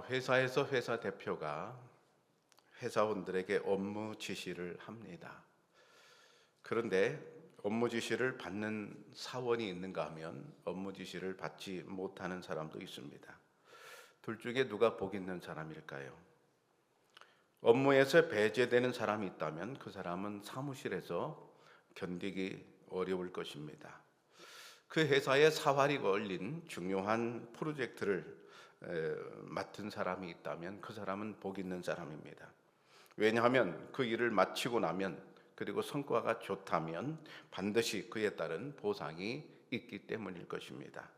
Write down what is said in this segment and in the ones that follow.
회사에서 회사 대표가 회사원들에게 업무 지시를 합니다. 그런데 업무 지시를 받는 사원이 있는가 하면 업무 지시를 받지 못하는 사람도 있습니다. 둘 중에 누가 복 있는 사람일까요? 업무에서 배제되는 사람이 있다면 그 사람은 사무실에서 견디기 어려울 것입니다. 그 회사에 사활이 걸린 중요한 프로젝트를 맡은 사람이 있다면 그 사람은 복 있는 사람입니다. 왜냐하면 그 일을 마치고 나면, 그리고 성과가 좋다면 반드시 그에 따른 보상이 있기 때문일 것입니다.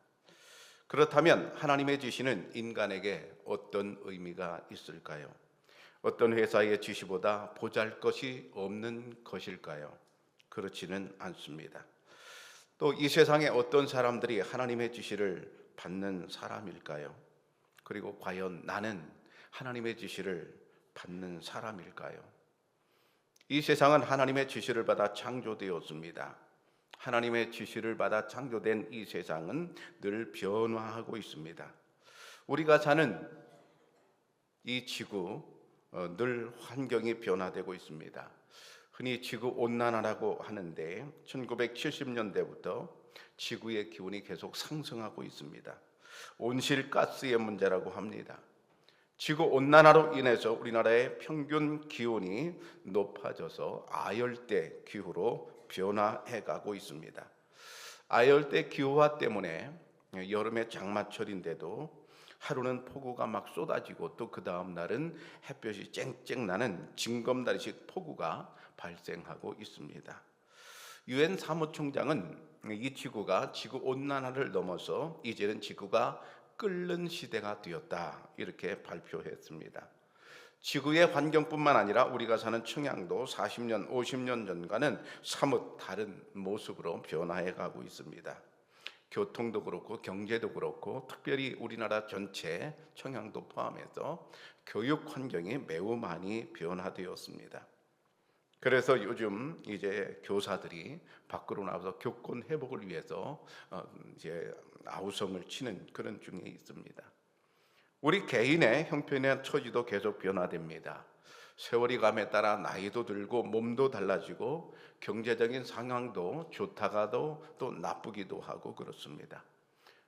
그렇다면 하나님의 지시는 인간에게 어떤 의미가 있을까요? 어떤 회사의 지시보다 보잘것이 없는 것일까요? 그렇지는 않습니다. 또 이 세상에 어떤 사람들이 하나님의 지시를 받는 사람일까요? 그리고 과연 나는 하나님의 지시를 받는 사람일까요? 이 세상은 하나님의 지시를 받아 창조되었습니다. 하나님의 지시를 받아 창조된 이 세상은 늘 변화하고 있습니다. 우리가 사는 이 지구, 늘 환경이 변화되고 있습니다. 흔히 지구 온난화라고 하는데 1970년대부터 지구의 기온이 계속 상승하고 있습니다. 온실가스의 문제라고 합니다. 지구 온난화로 인해서 우리나라의 평균 기온이 높아져서 아열대 기후로 변화해 가고 있습니다. 아열대 기후화 때문에 여름에 장마철인데도 하루는 폭우가 막 쏟아지고 또 그 다음 날은 햇볕이 쨍쨍 나는 징검다리식 폭우가 발생하고 있습니다. 유엔 사무총장은 이 지구가 지구 온난화를 넘어서 이제는 지구가 끓는 시대가 되었다, 이렇게 발표했습니다. 지구의 환경뿐만 아니라 우리가 사는 청양도 40년, 50년 전과는 사뭇 다른 모습으로 변화해 가고 있습니다. 교통도 그렇고 경제도 그렇고 특별히 우리나라 전체 청양도 포함해서 교육 환경이 매우 많이 변화되었습니다. 그래서 요즘 이제 교사들이 밖으로 나와서 교권 회복을 위해서 이제 아우성을 치는 그런 중에 있습니다. 우리 개인의 형편이나 처지도 계속 변화됩니다. 세월이 감에 따라 나이도 들고 몸도 달라지고 경제적인 상황도 좋다가도 또 나쁘기도 하고 그렇습니다.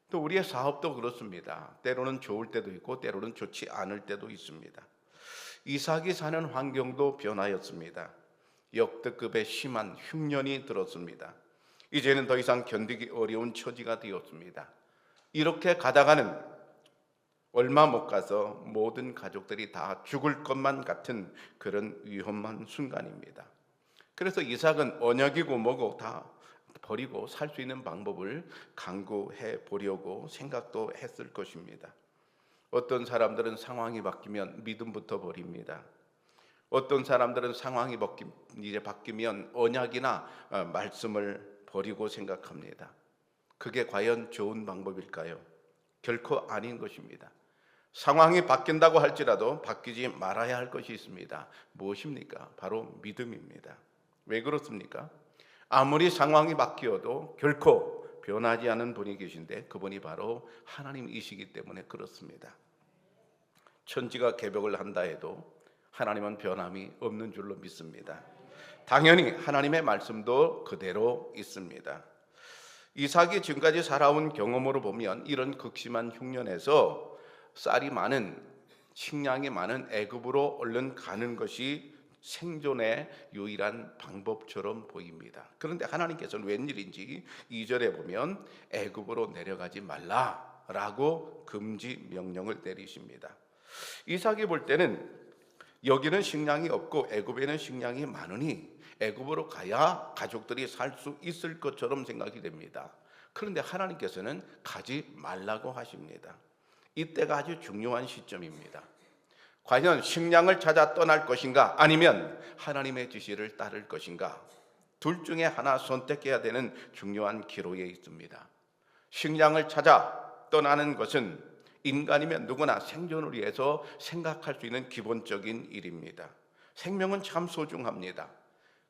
또 우리의 사업도 그렇습니다. 때로는 좋을 때도 있고 때로는 좋지 않을 때도 있습니다. 이삭이 사는 환경도 변화였습니다. 역대급의 심한 흉년이 들었습니다. 이제는 더 이상 견디기 어려운 처지가 되었습니다. 이렇게 가다가는 얼마 못 가서 모든 가족들이 다 죽을 것만 같은 그런 위험한 순간입니다. 그래서 이삭은 언약이고 뭐고 다 버리고 살 수 있는 방법을 강구해 보려고 생각도 했을 것입니다. 어떤 사람들은 상황이 바뀌면 믿음부터 버립니다. 어떤 사람들은 상황이 바뀌면 언약이나 말씀을 버리고 생각합니다. 그게 과연 좋은 방법일까요? 결코 아닌 것입니다. 상황이 바뀐다고 할지라도 바뀌지 말아야 할 것이 있습니다. 무엇입니까? 바로 믿음입니다. 왜 그렇습니까? 아무리 상황이 바뀌어도 결코 변하지 않은 분이 계신데 그분이 바로 하나님이시기 때문에 그렇습니다. 천지가 개벽을 한다 해도 하나님은 변함이 없는 줄로 믿습니다. 당연히 하나님의 말씀도 그대로 있습니다. 이삭이 지금까지 살아온 경험으로 보면 이런 극심한 흉년에서 쌀이 많은, 식량이 많은 애굽으로 얼른 가는 것이 생존의 유일한 방법처럼 보입니다. 그런데 하나님께서는 웬일인지 2절에 보면 애굽으로 내려가지 말라라고 금지 명령을 내리십니다. 이삭이 볼 때는 여기는 식량이 없고 애굽에는 식량이 많으니 애굽으로 가야 가족들이 살 수 있을 것처럼 생각이 됩니다. 그런데 하나님께서는 가지 말라고 하십니다. 이때가 아주 중요한 시점입니다. 과연 식량을 찾아 떠날 것인가 아니면 하나님의 지시를 따를 것인가, 둘 중에 하나 선택해야 되는 중요한 기로에 있습니다. 식량을 찾아 떠나는 것은 인간이면 누구나 생존을 위해서 생각할 수 있는 기본적인 일입니다. 생명은 참 소중합니다.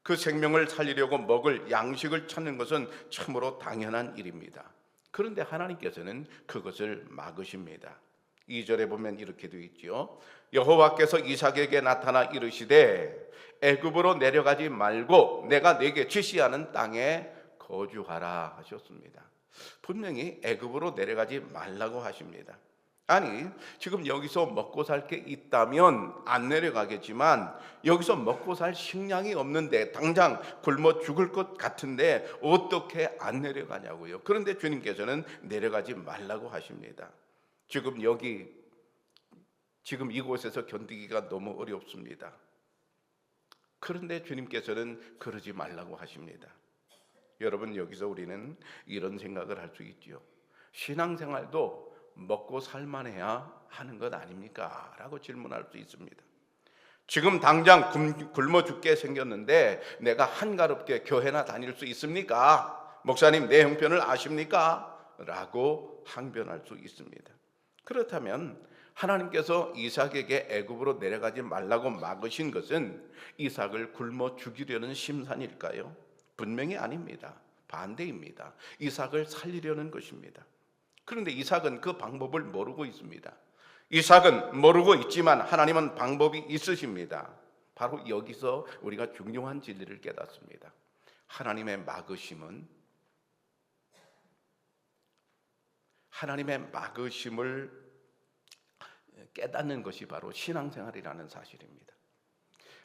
그 생명을 살리려고 먹을 양식을 찾는 것은 참으로 당연한 일입니다. 그런데 하나님께서는 그것을 막으십니다. 2절에 보면 이렇게 되어 있죠. 여호와께서 이삭에게 나타나 이르시되 애굽으로 내려가지 말고 내가 네게 지시하는 땅에 거주하라 하셨습니다. 분명히 애굽으로 내려가지 말라고 하십니다. 아니, 지금 여기서 먹고 살 게 있다면 안 내려가겠지만 여기서 먹고 살 식량이 없는데 당장 굶어 죽을 것 같은데 어떻게 안 내려가냐고요. 그런데 주님께서는 내려가지 말라고 하십니다. 지금 이곳에서 견디기가 너무 어렵습니다. 그런데 주님께서는 그러지 말라고 하십니다. 여러분, 여기서 우리는 이런 생각을 할 수 있죠. 신앙생활도 먹고 살만해야 하는 것 아닙니까? 라고 질문할 수 있습니다. 지금 당장 굶어 죽게 생겼는데 내가 한가롭게 교회나 다닐 수 있습니까? 목사님, 내 형편을 아십니까? 라고 항변할 수 있습니다. 그렇다면 하나님께서 이삭에게 애굽으로 내려가지 말라고 막으신 것은 이삭을 굶어 죽이려는 심산일까요? 분명히 아닙니다. 반대입니다. 이삭을 살리려는 것입니다. 그런데 이삭은 그 방법을 모르고 있습니다. 이삭은 모르고 있지만 하나님은 방법이 있으십니다. 바로 여기서 우리가 중요한 진리를 깨닫습니다. 하나님의 막으심을 깨닫는 것이 바로 신앙생활이라는 사실입니다.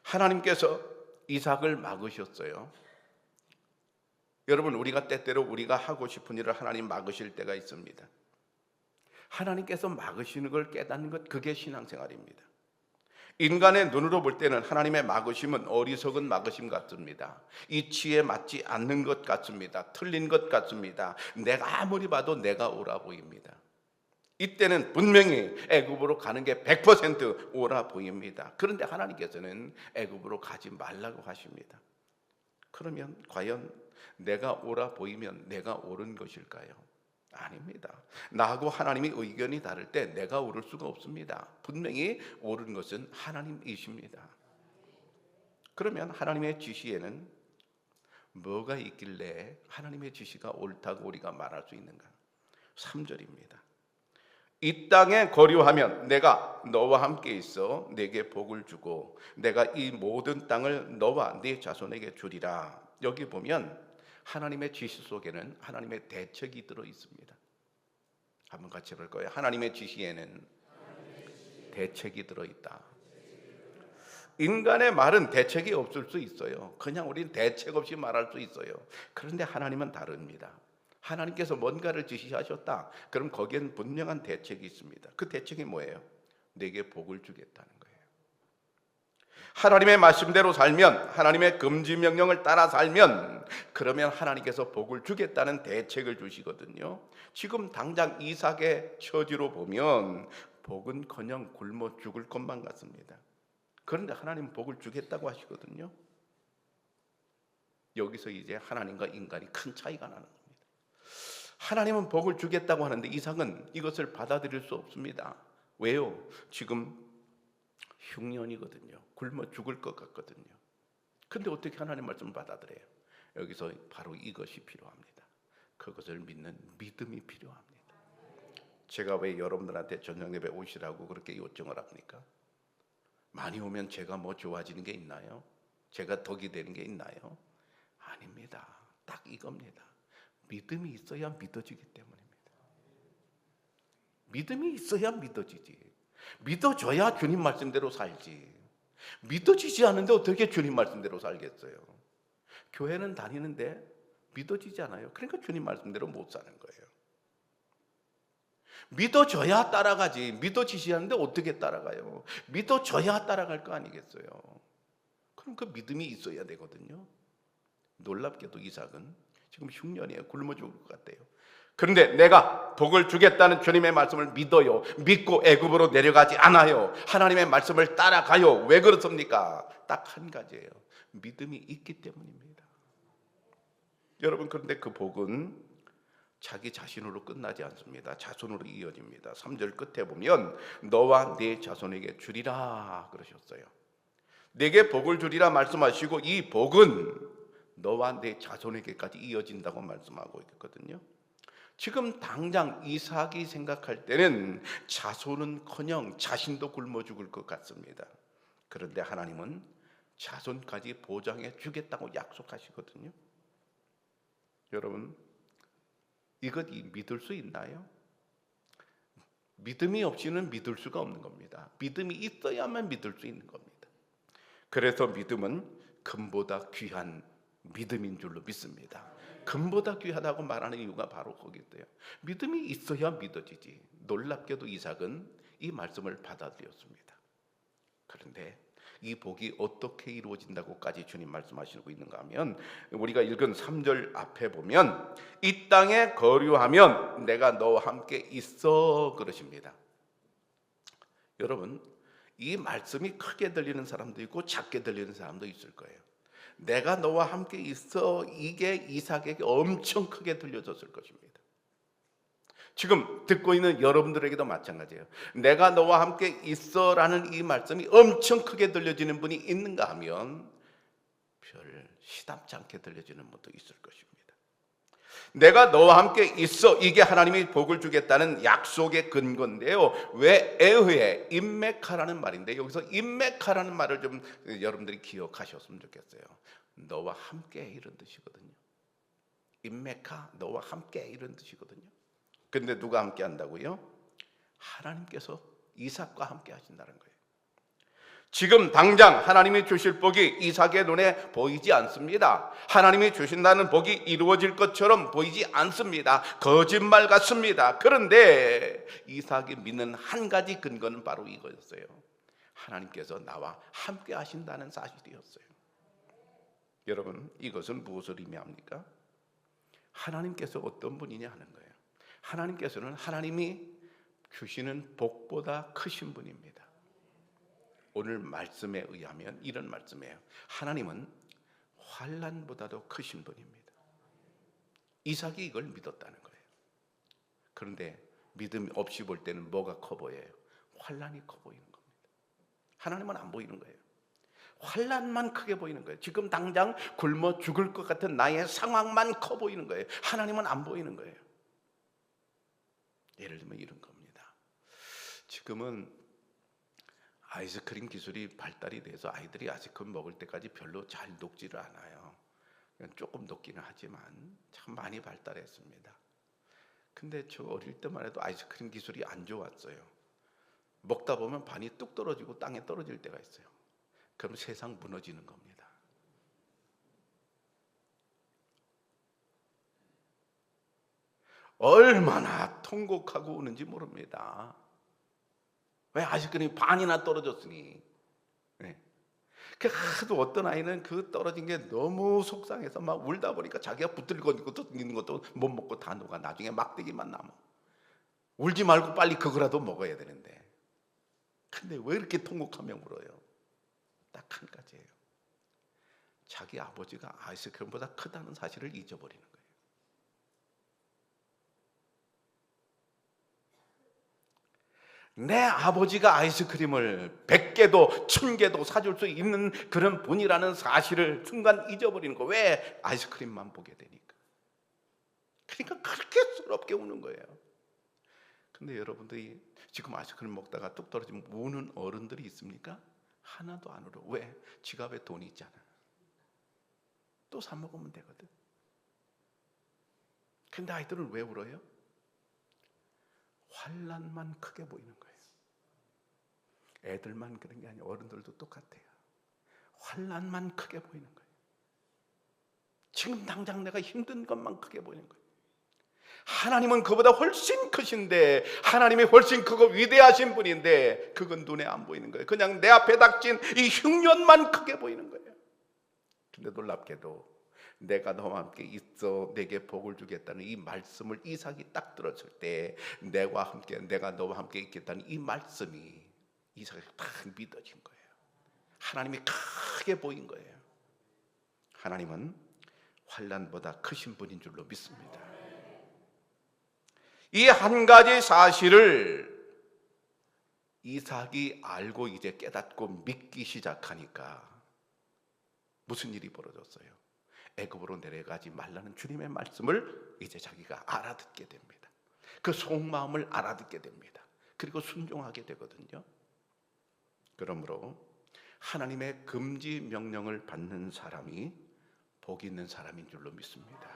하나님께서 이삭을 막으셨어요. 여러분, 우리가 때때로 우리가 하고 싶은 일을 하나님 막으실 때가 있습니다. 하나님께서 막으시는 걸 깨닫는 것, 그게 신앙생활입니다. 인간의 눈으로 볼 때는 하나님의 막으심은 어리석은 막으심 같습니다. 이치에 맞지 않는 것 같습니다. 틀린 것 같습니다. 내가 아무리 봐도 내가 옳아 보입니다. 이때는 분명히 애굽으로 가는 게 100% 옳아 보입니다. 그런데 하나님께서는 애굽으로 가지 말라고 하십니다. 그러면 과연 내가 옳아 보이면 내가 옳은 것일까요? 아닙니다. 나하고 하나님의 의견이 다를 때 내가 옳을 수가 없습니다. 분명히 옳은 것은 하나님이십니다. 그러면 하나님의 지시에는 뭐가 있길래 하나님의 지시가 옳다고 우리가 말할 수 있는가? 3절입니다. 이 땅에 거류하면 내가 너와 함께 있어 네게 복을 주고 내가 이 모든 땅을 너와 네 자손에게 주리라. 여기 보면 하나님의 지시 속에는 하나님의 대책이 들어 있습니다. 한번 같이 볼 거예요. 하나님의 지시에는 대책이 들어 있다. 인간의 말은 대책이 없을 수 있어요. 그냥 우리는 대책 없이 말할 수 있어요. 그런데 하나님은 다릅니다. 하나님께서 뭔가를 지시하셨다. 그럼 거기엔 분명한 대책이 있습니다. 그 대책이 뭐예요? 내게 복을 주겠다는 거예요. 하나님의 말씀대로 살면, 하나님의 금지 명령을 따라 살면, 그러면 하나님께서 복을 주겠다는 대책을 주시거든요. 지금 당장 이삭의 처지로 보면 복은커녕 굶어 죽을 것만 같습니다. 그런데 하나님은 복을 주겠다고 하시거든요. 여기서 이제 하나님과 인간이 큰 차이가 나는 겁니다. 하나님은 복을 주겠다고 하는데 이삭은 이것을 받아들일 수 없습니다. 왜요? 지금 흉년이거든요. 굶어 죽을 것 같거든요. 근데 어떻게 하나님 말씀을 받아들여요? 여기서 바로 이것이 필요합니다. 그것을 믿는 믿음이 필요합니다. 제가 왜 여러분들한테 저녁 예배 오시라고 그렇게 요청을 합니까? 많이 오면 제가 뭐 좋아지는 게 있나요? 제가 덕이 되는 게 있나요? 아닙니다. 딱 이겁니다. 믿음이 있어야 믿어지기 때문입니다. 믿음이 있어야 믿어지지. 믿어줘야 주님 말씀대로 살지. 믿어지지 않는데 어떻게 주님 말씀대로 살겠어요? 교회는 다니는데 믿어지지 않아요. 그러니까 주님 말씀대로 못 사는 거예요. 믿어줘야 따라가지. 믿어지지 않는데 어떻게 따라가요? 믿어줘야 따라갈 거 아니겠어요? 그럼 그 믿음이 있어야 되거든요. 놀랍게도 이삭은 지금 흉년이에요. 굶어 죽을 것 같아요. 그런데 내가 복을 주겠다는 주님의 말씀을 믿어요. 믿고 애굽으로 내려가지 않아요. 하나님의 말씀을 따라가요. 왜 그렇습니까? 딱 한 가지예요. 믿음이 있기 때문입니다. 여러분, 그런데 그 복은 자기 자신으로 끝나지 않습니다. 자손으로 이어집니다. 3절 끝에 보면 너와 네 자손에게 주리라 그러셨어요. 내게 복을 주리라 말씀하시고 이 복은 너와 내 자손에게까지 이어진다고 말씀하고 있거든요. 지금 당장 이삭이 생각할 때는 자손은커녕 자신도 굶어 죽을 것 같습니다. 그런데 하나님은 자손까지 보장해 주겠다고 약속하시거든요. 여러분, 이것 믿을 수 있나요? 믿음이 없이는 믿을 수가 없는 겁니다. 믿음이 있어야만 믿을 수 있는 겁니다. 그래서 믿음은 금보다 귀한 믿음인 줄로 믿습니다. 금보다 귀하다고 말하는 이유가 바로 거기인데요. 믿음이 있어야 믿어지지. 놀랍게도 이삭은 이 말씀을 받아들였습니다. 그런데 이 복이 어떻게 이루어진다고까지 주님 말씀하시고 있는가 하면, 우리가 읽은 3절 앞에 보면 이 땅에 거류하면 내가 너와 함께 있어 그러십니다. 여러분, 이 말씀이 크게 들리는 사람도 있고 작게 들리는 사람도 있을 거예요. 내가 너와 함께 있어, 이게 이삭에게 엄청 크게 들려졌을 것입니다. 지금 듣고 있는 여러분들에게도 마찬가지예요. 내가 너와 함께 있어라는 이 말씀이 엄청 크게 들려지는 분이 있는가 하면 별 시답지 않게 들려지는 분도 있을 것입니다. 내가 너와 함께 있어, 이게 하나님이 복을 주겠다는 약속의 근거인데요. 왜 에흐에 인메카라는 말인데, 여기서 인메카라는 말을 좀 여러분들이 기억하셨으면 좋겠어요. 너와 함께 이런 뜻이거든요. 인메카, 너와 함께 이런 뜻이거든요. 근데 누가 함께 한다고요? 하나님께서 이삭과 함께 하신다는 거예요. 지금 당장 하나님이 주실 복이 이삭의 눈에 보이지 않습니다. 하나님이 주신다는 복이 이루어질 것처럼 보이지 않습니다. 거짓말 같습니다. 그런데 이삭이 믿는 한 가지 근거는 바로 이거였어요. 하나님께서 나와 함께 하신다는 사실이었어요. 여러분, 이것은 무엇을 의미합니까? 하나님께서 어떤 분이냐 하는 거예요. 하나님께서는 하나님이 주시는 복보다 크신 분입니다. 오늘 말씀에 의하면 이런 말씀이에요. 하나님은 환난보다도 크신 분입니다. 이삭이 이걸 믿었다는 거예요. 그런데 믿음 없이 볼 때는 뭐가 커 보여요? 환난이 커 보이는 겁니다. 하나님은 안 보이는 거예요. 환난만 크게 보이는 거예요. 지금 당장 굶어 죽을 것 같은 나의 상황만 커 보이는 거예요. 하나님은 안 보이는 거예요. 예를 들면 이런 겁니다. 지금은 아이스크림 기술이 발달이 돼서 아이들이 아이스크림 먹을 때까지 별로 잘 녹지를 않아요. 조금 녹기는 하지만 참 많이 발달했습니다. 근데 저 어릴 때만 해도 아이스크림 기술이 안 좋았어요. 먹다 보면 반이 뚝 떨어지고 땅에 떨어질 때가 있어요. 그럼 세상 무너지는 겁니다. 얼마나 통곡하고 우는지 모릅니다. 왜? 아이스크림이 반이나 떨어졌으니. 네. 그 하도 어떤 아이는 그 떨어진 게 너무 속상해서 막 울다 보니까 자기가 붙들고 있는 것도 못 먹고 다 녹아. 나중에 막대기만 남아. 울지 말고 빨리 그거라도 먹어야 되는데. 근데 왜 이렇게 통곡하며 울어요? 딱 한 가지예요. 자기 아버지가 아이스크림보다 크다는 사실을 잊어버리는 거예요. 내 아버지가 아이스크림을 100개도 1000개도 사줄 수 있는 그런 분이라는 사실을 순간 잊어버리는 거. 왜? 아이스크림만 보게 되니까. 그러니까 그렇게 스럽게 우는 거예요. 근데 여러분들이 지금 아이스크림 먹다가 뚝 떨어지면 우는 어른들이 있습니까? 하나도 안 울어. 왜? 지갑에 돈이 있잖아. 또 사 먹으면 되거든. 근데 아이들은 왜 울어요? 환난만 크게 보이는 거예요. 애들만 그런 게 아니라 어른들도 똑같아요. 환난만 크게 보이는 거예요. 지금 당장 내가 힘든 것만 크게 보이는 거예요. 하나님은 그보다 훨씬 크신데, 하나님이 훨씬 크고 위대하신 분인데 그건 눈에 안 보이는 거예요. 그냥 내 앞에 닥친 이 흉년만 크게 보이는 거예요. 근데 놀랍게도 내가 너와 함께 있어 내게 복을 주겠다는 이 말씀을 이삭이 딱 들었을 때, 내가 너와 함께 있겠다는 이 말씀이 이삭이 딱 믿어진 거예요. 하나님이 크게 보인 거예요. 하나님은 환난보다 크신 분인 줄로 믿습니다. 이 한 가지 사실을 이삭이 알고 이제 깨닫고 믿기 시작하니까 무슨 일이 벌어졌어요? 애굽으로 내려가지 말라는 주님의 말씀을 이제 자기가 알아듣게 됩니다. 그 속마음을 알아듣게 됩니다. 그리고 순종하게 되거든요. 그러므로 하나님의 금지 명령을 받는 사람이 복 있는 사람인 줄로 믿습니다.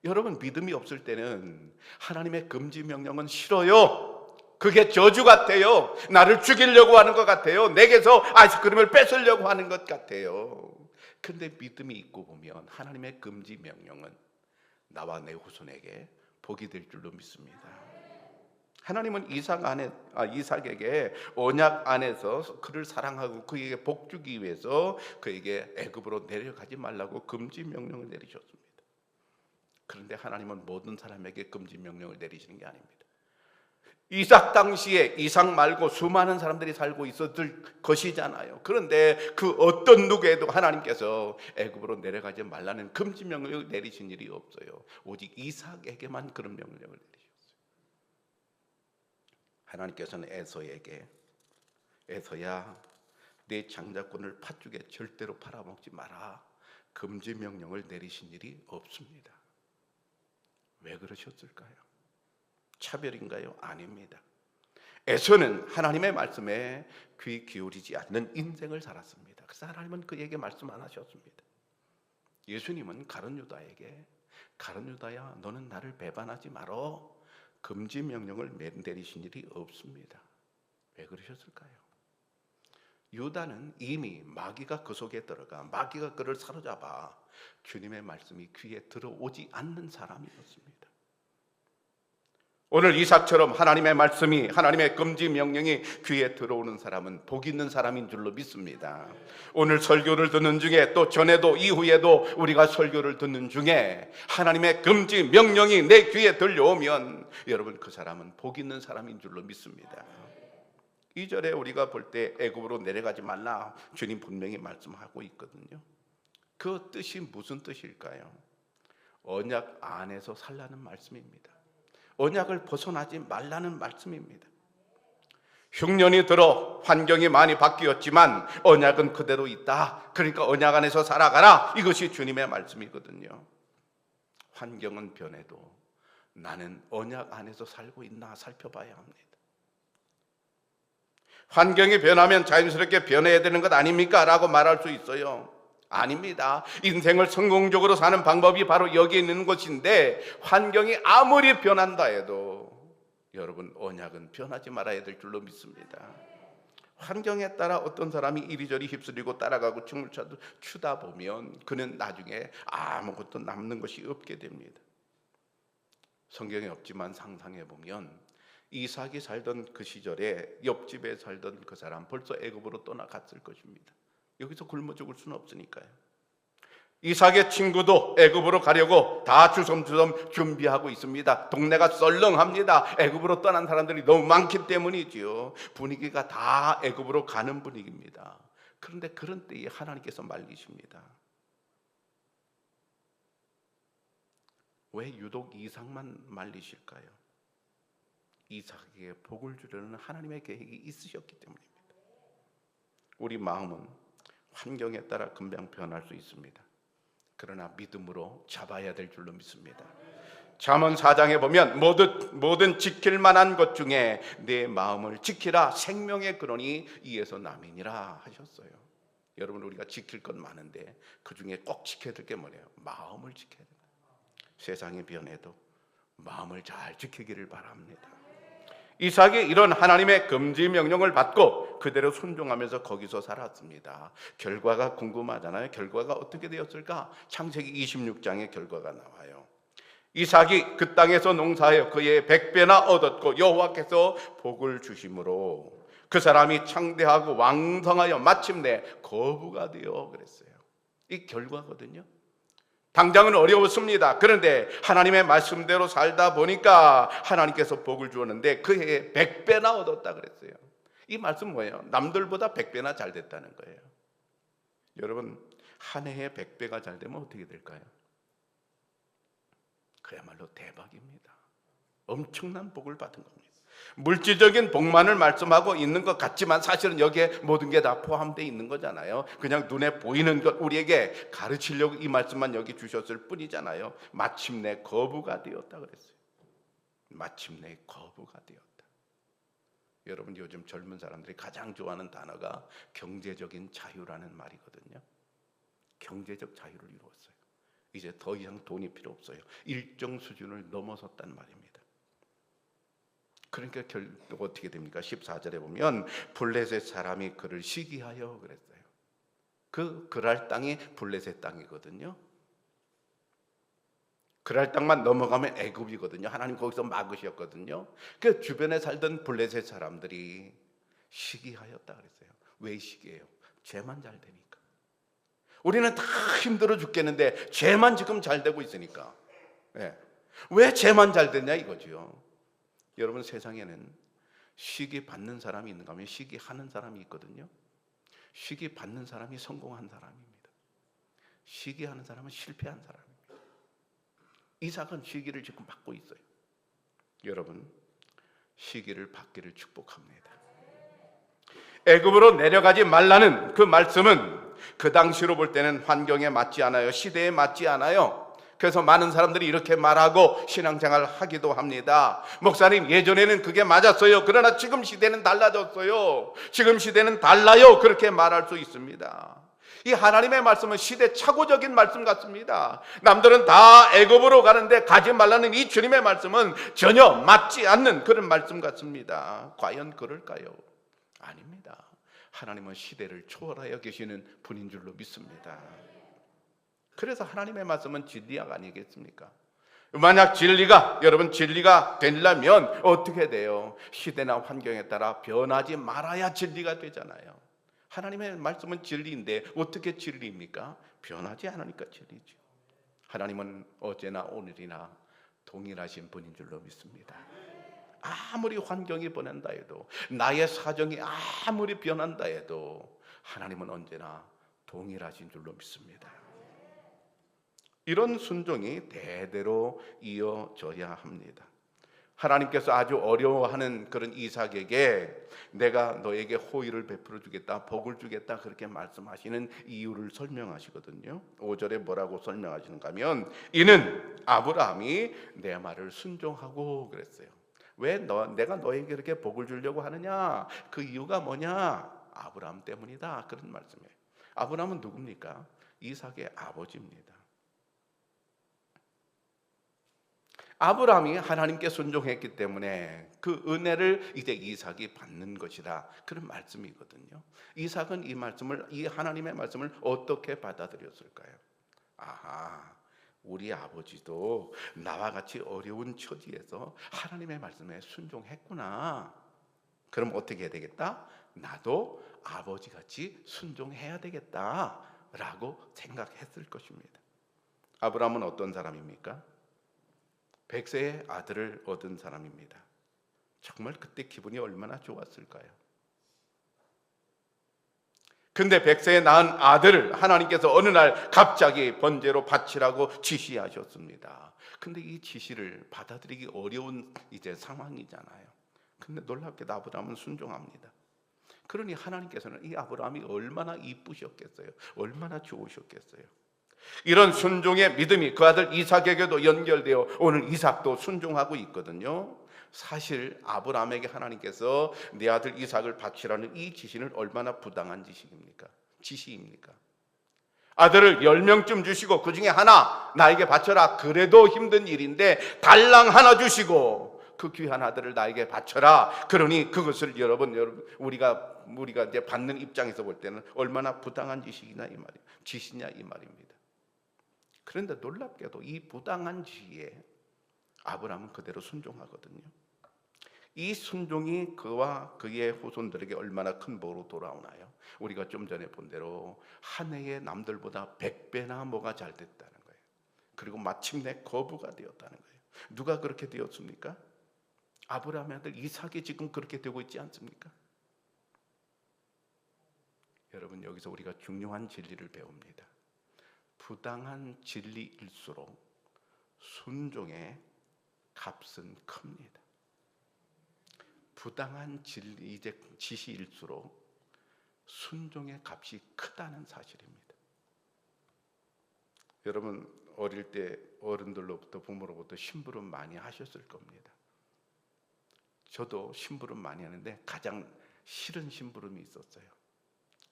여러분, 믿음이 없을 때는 하나님의 금지 명령은 싫어요. 그게 저주 같아요. 나를 죽이려고 하는 것 같아요. 내게서 아이스크림을 뺏으려고 하는 것 같아요. 그런데 믿음이 있고 보면 하나님의 금지 명령은 나와 내 후손에게 복이 될 줄로 믿습니다. 하나님은 이삭에게 언약 안에서 그를 사랑하고 그에게 복 주기 위해서 그에게 애굽으로 내려가지 말라고 금지 명령을 내리셨습니다. 그런데 하나님은 모든 사람에게 금지 명령을 내리시는 게 아닙니다. 이삭 당시에 이삭 말고 수많은 사람들이 살고 있었을 것이잖아요. 그런데 그 어떤 누구에도 하나님께서 애굽으로 내려가지 말라는 금지 명령을 내리신 일이 없어요. 오직 이삭에게만 그런 명령을 내리셨어요. 하나님께서는 에서야 내 장자권을 팥죽에 절대로 팔아먹지 마라, 금지 명령을 내리신 일이 없습니다. 왜 그러셨을까요? 차별인가요? 아닙니다. 에서는 하나님의 말씀에 귀 기울이지 않는 인생을 살았습니다. 그래서 하나님은 그에게 말씀 안 하셨습니다. 예수님은 가룟 유다에게, 가룟 유다야, 너는 나를 배반하지 말어, 금지 명령을 내리신 일이 없습니다. 왜 그러셨을까요? 유다는 이미 마귀가 그 속에 들어가 마귀가 그를 사로잡아 주님의 말씀이 귀에 들어오지 않는 사람이었습니다. 오늘 이삭처럼 하나님의 말씀이, 하나님의 금지 명령이 귀에 들어오는 사람은 복 있는 사람인 줄로 믿습니다. 오늘 설교를 듣는 중에, 또 전에도 이후에도 우리가 설교를 듣는 중에 하나님의 금지 명령이 내 귀에 들려오면 여러분, 그 사람은 복 있는 사람인 줄로 믿습니다. 2절에 우리가 볼 때 애굽으로 내려가지 말라, 주님 분명히 말씀하고 있거든요. 그 뜻이 무슨 뜻일까요? 언약 안에서 살라는 말씀입니다. 언약을 벗어나지 말라는 말씀입니다. 흉년이 들어 환경이 많이 바뀌었지만 언약은 그대로 있다. 그러니까 언약 안에서 살아가라. 이것이 주님의 말씀이거든요. 환경은 변해도 나는 언약 안에서 살고 있나 살펴봐야 합니다. 환경이 변하면 자연스럽게 변해야 되는 것 아닙니까? 라고 말할 수 있어요. 아닙니다. 인생을 성공적으로 사는 방법이 바로 여기에 있는 것인데, 환경이 아무리 변한다 해도 여러분, 언약은 변하지 말아야 될 줄로 믿습니다. 환경에 따라 어떤 사람이 이리저리 휩쓸리고 따라가고 춤을 추다 보면 그는 나중에 아무것도 남는 것이 없게 됩니다. 성경에 없지만 상상해 보면 이삭이 살던 그 시절에 옆집에 살던 그 사람 벌써 애굽으로 떠나갔을 것입니다. 여기서 굶어 죽을 수는 없으니까요. 이삭의 친구도 애굽으로 가려고 다 주섬주섬 준비하고 있습니다. 동네가 썰렁합니다. 애굽으로 떠난 사람들이 너무 많기 때문이지요. 분위기가 다 애굽으로 가는 분위기입니다. 그런데 그런 때에 하나님께서 말리십니다. 왜 유독 이삭만 말리실까요? 이삭에게 복을 주려는 하나님의 계획이 있으셨기 때문입니다. 우리 마음은 환경에 따라 금방 변할 수 있습니다. 그러나 믿음으로 잡아야 될 줄로 믿습니다. 잠언 4장에 보면 모든 지킬 만한 것 중에 내 마음을 지키라, 생명의 근원이 이에서 남이니라 하셨어요. 여러분, 우리가 지킬 것 많은데 그 중에 꼭 지켜야 될 게 뭐예요? 마음을 지켜야 됩니다. 세상이 변해도 마음을 잘 지키기를 바랍니다. 이삭이 이런 하나님의 금지 명령을 받고 그대로 순종하면서 거기서 살았습니다. 결과가 궁금하잖아요. 결과가 어떻게 되었을까? 창세기 26장의 결과가 나와요. 이삭이 그 땅에서 농사하여 그의 100배나 얻었고 여호와께서 복을 주심으로 그 사람이 창대하고 왕성하여 마침내 거부가 되어 그랬어요. 이 결과거든요. 당장은 어려웠습니다. 그런데 하나님의 말씀대로 살다 보니까 하나님께서 복을 주었는데 그 해에 100배나 얻었다 그랬어요. 이 말씀 뭐예요? 남들보다 100배나 잘 됐다는 거예요. 여러분, 한 해에 100배가 잘 되면 어떻게 될까요? 그야말로 대박입니다. 엄청난 복을 받은 겁니다. 물질적인 복만을 말씀하고 있는 것 같지만 사실은 여기에 모든 게 다 포함되어 있는 거잖아요. 그냥 눈에 보이는 것 우리에게 가르치려고 이 말씀만 여기 주셨을 뿐이잖아요. 마침내 거부가 되었다 그랬어요. 마침내 거부가 되었다. 여러분, 요즘 젊은 사람들이 가장 좋아하는 단어가 경제적인 자유라는 말이거든요. 경제적 자유를 이루었어요. 이제 더 이상 돈이 필요 없어요. 일정 수준을 넘어섰단 말입니다. 그러니까 결국 어떻게 됩니까? 14절에 보면 블레셋 사람이 그를 시기하여 그랬어요. 그 그랄 땅이 블레셋 땅이거든요. 그랄 땅만 넘어가면 애굽이거든요. 하나님 거기서 막으셨거든요. 그 주변에 살던 블레셋 사람들이 시기하였다 그랬어요. 왜 시기해요? 죄만 잘 되니까. 우리는 다 힘들어 죽겠는데 죄만 지금 잘 되고 있으니까. 네. 왜 죄만 잘 되냐 이거죠. 여러분, 세상에는 시기 받는 사람이 있는가 하면 시기하는 사람이 있거든요. 시기 받는 사람이 성공한 사람입니다. 시기하는 사람은 실패한 사람입니다. 이삭은 시기를 지금 받고 있어요. 여러분, 시기를 받기를 축복합니다. 애굽으로 내려가지 말라는 그 말씀은 그 당시로 볼 때는 환경에 맞지 않아요. 시대에 맞지 않아요. 그래서 많은 사람들이 이렇게 말하고 신앙생활을 하기도 합니다. 목사님, 예전에는 그게 맞았어요. 그러나 지금 시대는 달라졌어요. 지금 시대는 달라요. 그렇게 말할 수 있습니다. 이 하나님의 말씀은 시대착오적인 말씀 같습니다. 남들은 다 애굽으로 가는데 가지 말라는 이 주님의 말씀은 전혀 맞지 않는 그런 말씀 같습니다. 과연 그럴까요? 아닙니다. 하나님은 시대를 초월하여 계시는 분인 줄로 믿습니다. 그래서 하나님의 말씀은 진리가 아니겠습니까? 만약 여러분 진리가 되려면 어떻게 돼요? 시대나 환경에 따라 변하지 말아야 진리가 되잖아요. 하나님의 말씀은 진리인데 어떻게 진리입니까? 변하지 않으니까 진리죠. 하나님은 어제나 오늘이나 동일하신 분인 줄로 믿습니다. 아무리 환경이 변한다 해도, 나의 사정이 아무리 변한다 해도 하나님은 언제나 동일하신 줄로 믿습니다. 이런 순종이 대대로 이어져야 합니다. 하나님께서 아주 어려워하는 그런 이삭에게 내가 너에게 호의를 베풀어 주겠다, 복을 주겠다 그렇게 말씀하시는 이유를 설명하시거든요. 5절에 뭐라고 설명하시는가 하면 이는 아브라함이 내 말을 순종하고 그랬어요. 왜 내가 너에게 이렇게 복을 주려고 하느냐? 그 이유가 뭐냐? 아브라함 때문이다. 그런 말씀이에요. 아브라함은 누굽니까? 이삭의 아버지입니다. 아브라함이 하나님께 순종했기 때문에 그 은혜를 이제 이삭이 받는 것이다. 그런 말씀이거든요. 이삭은 이 하나님의 말씀을 어떻게 받아들였을까요? 아하, 우리 아버지도 나와 같이 어려운 처지에서 하나님의 말씀에 순종했구나. 그럼 어떻게 해야 되겠다? 나도 아버지같이 순종해야 되겠다라고 생각했을 것입니다. 아브라함은 어떤 사람입니까? 100세의 아들을 얻은 사람입니다. 정말 그때 기분이 얼마나 좋았을까요? 근데 100세에 낳은 아들을 하나님께서 어느 날 갑자기 번제로 바치라고 지시하셨습니다. 근데 이 지시를 받아들이기 어려운 이제 상황이잖아요. 근데 놀랍게도 아브라함은 순종합니다. 그러니 하나님께서는 이 아브라함이 얼마나 이쁘셨겠어요? 얼마나 좋으셨겠어요? 이런 순종의 믿음이 그 아들 이삭에게도 연결되어 오늘 이삭도 순종하고 있거든요. 사실 아브라함에게 하나님께서 내 아들 이삭을 바치라는 이 지시는 얼마나 부당한 지시입니까? 아들을 10명쯤 주시고 그 중에 하나 나에게 바쳐라. 그래도 힘든 일인데 달랑 하나 주시고 그 귀한 아들을 나에게 바쳐라. 그러니 그것을 여러분 우리가 이제 받는 입장에서 볼 때는 얼마나 부당한 지시냐 이 말입니다. 그런데 놀랍게도 이 부당한 지시에 아브라함은 그대로 순종하거든요. 이 순종이 그와 그의 후손들에게 얼마나 큰 복으로 돌아오나요? 우리가 좀 전에 본 대로 한 해에 남들보다 100배나 뭐가 잘 됐다는 거예요. 그리고 마침내 거부가 되었다는 거예요. 누가 그렇게 되었습니까? 아브라함의 아들 이삭이 지금 그렇게 되고 있지 않습니까? 여러분, 여기서 우리가 중요한 진리를 배웁니다. 부당한 진리일수록 순종의 값은 큽니다. 부당한 지시일수록 순종의 값이 크다는 사실입니다. 여러분 어릴 때 어른들로부터 부모로부터 심부름 많이 하셨을 겁니다. 저도 심부름 많이 하는데 가장 싫은 심부름이 있었어요.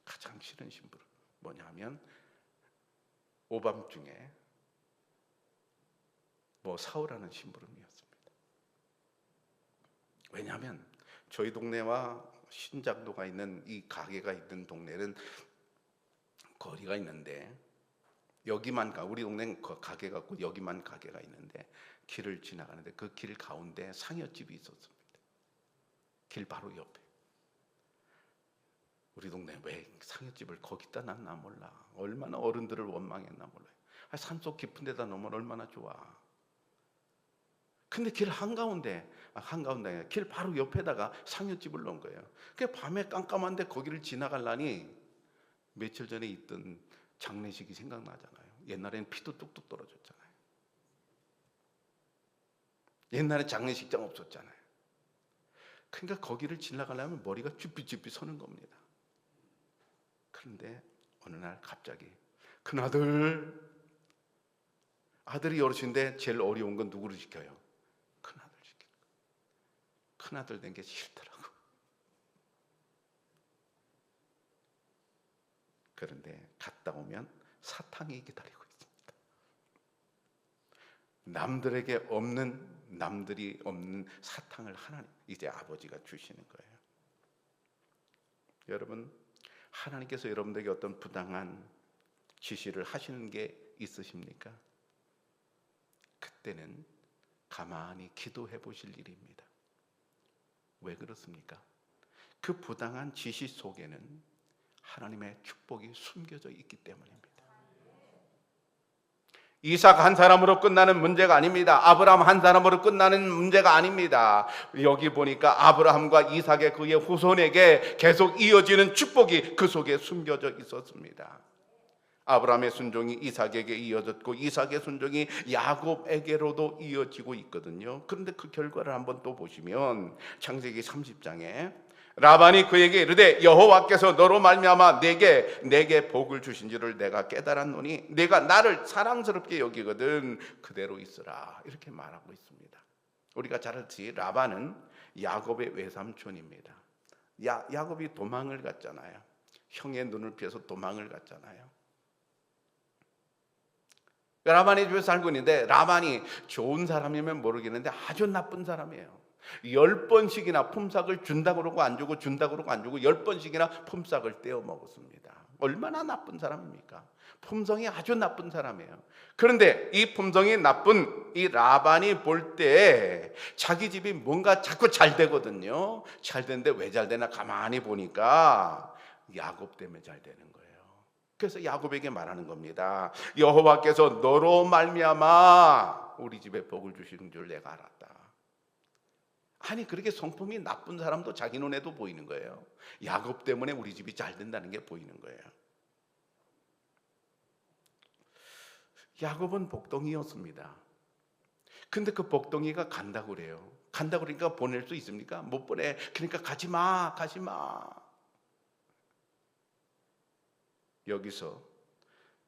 가장 싫은 심부름 뭐냐면 오밤중에 뭐 사오라는 심부름이었습니다. 왜냐하면 저희 동네와 신작도가 있는 이 가게가 있는 동네는 거리가 있는데 여기만 우리 동네는 가게가 있고 여기만 가게가 있는데 길을 지나가는데 그 길 가운데 상여집이 있었습니다. 길 바로 옆에. 우리 동네 왜 상여집을 거기다 놨나 몰라. 얼마나 어른들을 원망했나 몰라요. 산속 깊은 데다 놓으면 얼마나 좋아. 근데 길 한가운데 길 바로 옆에다가 상여집을 놓은 거예요. 그 밤에 깜깜한데 거기를 지나가려니 며칠 전에 있던 장례식이 생각나잖아요. 옛날에는 피도 뚝뚝 떨어졌잖아요. 옛날에 장례식장 없었잖아요. 그러니까 거기를 지나가려면 머리가 쭈삣쭈삣 서는 겁니다. 그런데 어느 날 갑자기 아들이 어르신데 제일 어려운 건 누구를 지켜요? 큰아들 지켜요. 큰아들 된 게 싫더라고. 그런데 갔다 오면 사탕이 기다리고 있습니다. 남들이 없는 사탕을 하나님 이제 아버지가 주시는 거예요. 여러분 하나님께서 여러분들에게 어떤 부당한 지시를 하시는 게 있으십니까? 그때는 가만히 기도해 보실 일입니다. 왜 그렇습니까? 그 부당한 지시 속에는 하나님의 축복이 숨겨져 있기 때문입니다. 이삭 한 사람으로 끝나는 문제가 아닙니다. 아브라함 한 사람으로 끝나는 문제가 아닙니다. 여기 보니까 아브라함과 이삭의 그의 후손에게 계속 이어지는 축복이 그 속에 숨겨져 있었습니다. 아브라함의 순종이 이삭에게 이어졌고 이삭의 순종이 야곱에게로도 이어지고 있거든요. 그런데 그 결과를 한번 또 보시면 창세기 30장에 라반이 그에게 이르되 여호와께서 너로 말미암아 내게 복을 주신 줄을 내가 깨달았노니 내가 나를 사랑스럽게 여기거든 그대로 있으라 이렇게 말하고 있습니다. 우리가 잘 알지 라반은 야곱의 외삼촌입니다. 야곱이 도망을 갔잖아요. 형의 눈을 피해서 도망을 갔잖아요. 라반의 집에 살고 있는데 라반이 좋은 사람이면 모르겠는데 아주 나쁜 사람이에요. 10번씩이나 품삯을 준다고 그러고 안 주고 준다고 그러고 안 주고 10번씩이나 품삯을 떼어 먹었습니다. 얼마나 나쁜 사람입니까? 품성이 아주 나쁜 사람이에요. 그런데 이 품성이 나쁜 이 라반이 볼 때 자기 집이 뭔가 자꾸 잘 되거든요. 잘 되는데 왜 잘 되나 가만히 보니까 야곱 때문에 잘 되는 거예요. 그래서 야곱에게 말하는 겁니다. 여호와께서 너로 말미암아 우리 집에 복을 주시는 줄 내가 알았다. 아니 그렇게 성품이 나쁜 사람도 자기 눈에도 보이는 거예요. 야곱 때문에 우리 집이 잘 된다는 게 보이는 거예요. 야곱은 복덩이였습니다. 근데 그 복덩이가 간다고 그래요. 간다고 그러니까 보낼 수 있습니까? 못 보내. 그러니까 가지 마. 여기서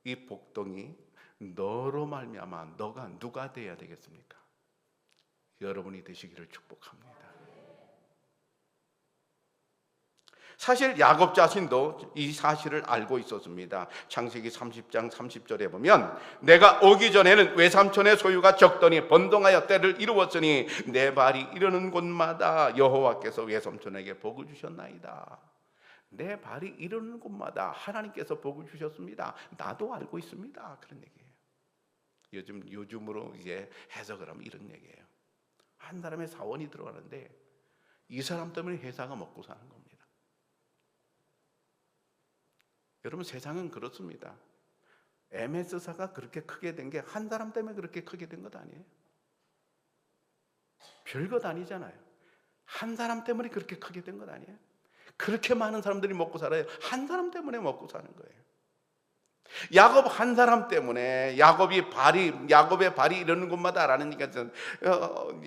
이 복덩이 너로 말미암아 너가 누가 돼야 되겠습니까? 여러분이 되시기를 축복합니다. 사실 야곱 자신도 이 사실을 알고 있었습니다. 창세기 30장 30절에 보면 내가 오기 전에는 외삼촌의 소유가 적더니 번동하여 때를 이루었으니 내 발이 이르는 곳마다 여호와께서 외삼촌에게 복을 주셨나이다. 내 발이 이르는 곳마다 하나님께서 복을 주셨습니다. 나도 알고 있습니다. 그런 얘기예요. 요즘으로 이제 해석을 하면 이런 얘기예요. 한 사람의 사원이 들어가는데 이 사람 때문에 회사가 먹고 사는 겁니다. 여러분 세상은 그렇습니다. MS사가 그렇게 크게 된 게 한 사람 때문에 그렇게 크게 된 것 아니에요. 별것 아니잖아요. 한 사람 때문에 그렇게 크게 된 것 아니에요. 그렇게 많은 사람들이 먹고 살아요. 한 사람 때문에 먹고 사는 거예요. 야곱 한 사람 때문에 야곱의 발이 이러는 곳마다 알아내니까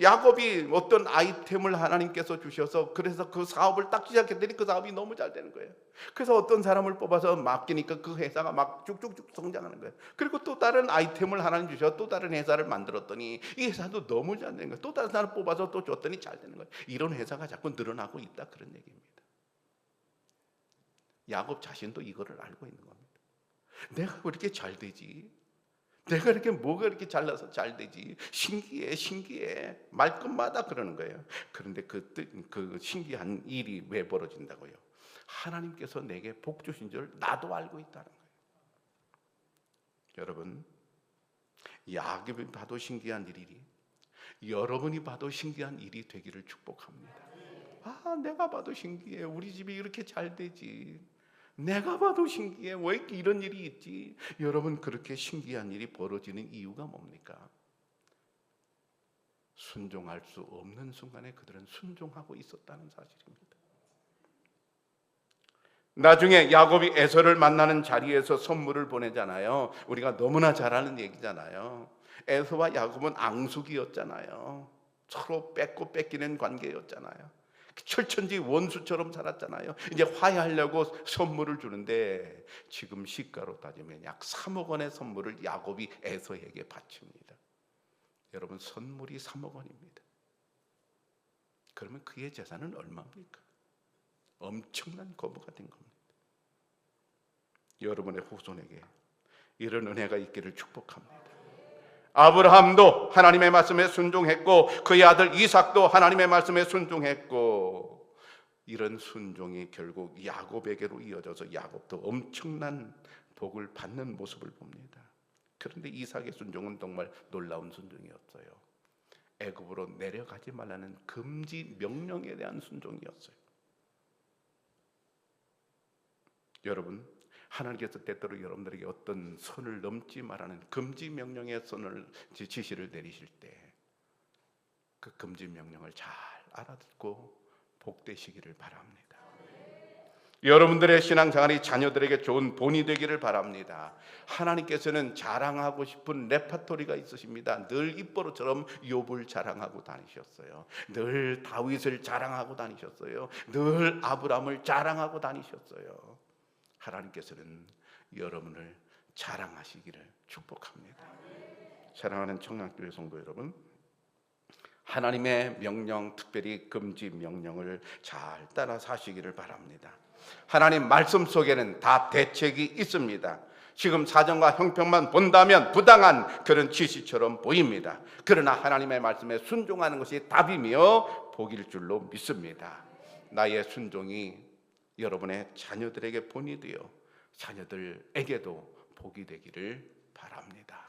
야곱이 어떤 아이템을 하나님께서 주셔서 그래서 그 사업을 딱 시작했더니 그 사업이 너무 잘 되는 거예요. 그래서 어떤 사람을 뽑아서 맡기니까 그 회사가 막 쭉쭉쭉 성장하는 거예요. 그리고 또 다른 아이템을 하나님 주셔서 또 다른 회사를 만들었더니 이 회사도 너무 잘 되는 거예요. 또 다른 사람 뽑아서 또 줬더니 잘 되는 거예요. 이런 회사가 자꾸 늘어나고 있다, 그런 얘기입니다. 야곱 자신도 이거를 알고 있는 겁니다. 내가 왜 이렇게 잘 되지? 내가 이렇게 뭐가 이렇게 잘나서 잘 되지? 신기해. 말끝마다 그러는 거예요. 그런데 그 신기한 일이 왜 벌어진다고요? 하나님께서 내게 복 주신 줄 나도 알고 있다는 거예요. 여러분, 야곱이 봐도 신기한 일이니 여러분이 봐도 신기한 일이 되기를 축복합니다. 내가 봐도 신기해. 우리 집이 이렇게 잘 되지. 내가 봐도 신기해. 왜 이런 일이 있지? 여러분, 그렇게 신기한 일이 벌어지는 이유가 뭡니까? 순종할 수 없는 순간에 그들은 순종하고 있었다는 사실입니다. 나중에 야곱이 에서를 만나는 자리에서 선물을 보내잖아요. 우리가 너무나 잘 아는 얘기잖아요. 에서와 야곱은 앙숙이었잖아요. 서로 뺏고 뺏기는 관계였잖아요. 철천지 원수처럼 살았잖아요. 이제 화해하려고 선물을 주는데 지금 시가로 따지면 약 3억 원의 선물을 야곱이 에서에게 바칩니다. 여러분, 선물이 3억 원입니다. 그러면 그의 재산은 얼마입니까? 엄청난 거부가 된 겁니다. 여러분의 후손에게 이런 은혜가 있기를 축복합니다. 아브라함도 하나님의 말씀에 순종했고 그의 아들 이삭도 하나님의 말씀에 순종했고 이런 순종이 결국 야곱에게로 이어져서 야곱도 엄청난 복을 받는 모습을 봅니다. 그런데 이삭의 순종은 정말 놀라운 순종이었어요. 애굽으로 내려가지 말라는 금지 명령에 대한 순종이었어요. 여러분, 하나님께서 때때로 여러분들에게 어떤 선을 넘지 말라는 금지 명령의 지시를 내리실 때 그 금지 명령을 잘 알아듣고 복되시기를 바랍니다. 여러분들의 신앙생활이 자녀들에게 좋은 본이 되기를 바랍니다. 하나님께서는 자랑하고 싶은 레파토리가 있으십니다. 늘 입버릇처럼 욥을 자랑하고 다니셨어요. 늘 다윗을 자랑하고 다니셨어요. 늘 아브라함을 자랑하고 다니셨어요. 하나님께서는 여러분을 자랑하시기를 축복합니다. 사랑하는 청량교회 성도 여러분, 하나님의 명령, 특별히 금지 명령을 잘 따라 사시기를 바랍니다. 하나님 말씀 속에는 다 대책이 있습니다. 지금 사정과 형편만 본다면 부당한 그런 지시처럼 보입니다. 그러나 하나님의 말씀에 순종하는 것이 답이며 복일 줄로 믿습니다. 나의 순종이 여러분의 자녀들에게 본이 되어 자녀들에게도 복이 되기를 바랍니다.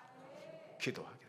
기도하겠습니다.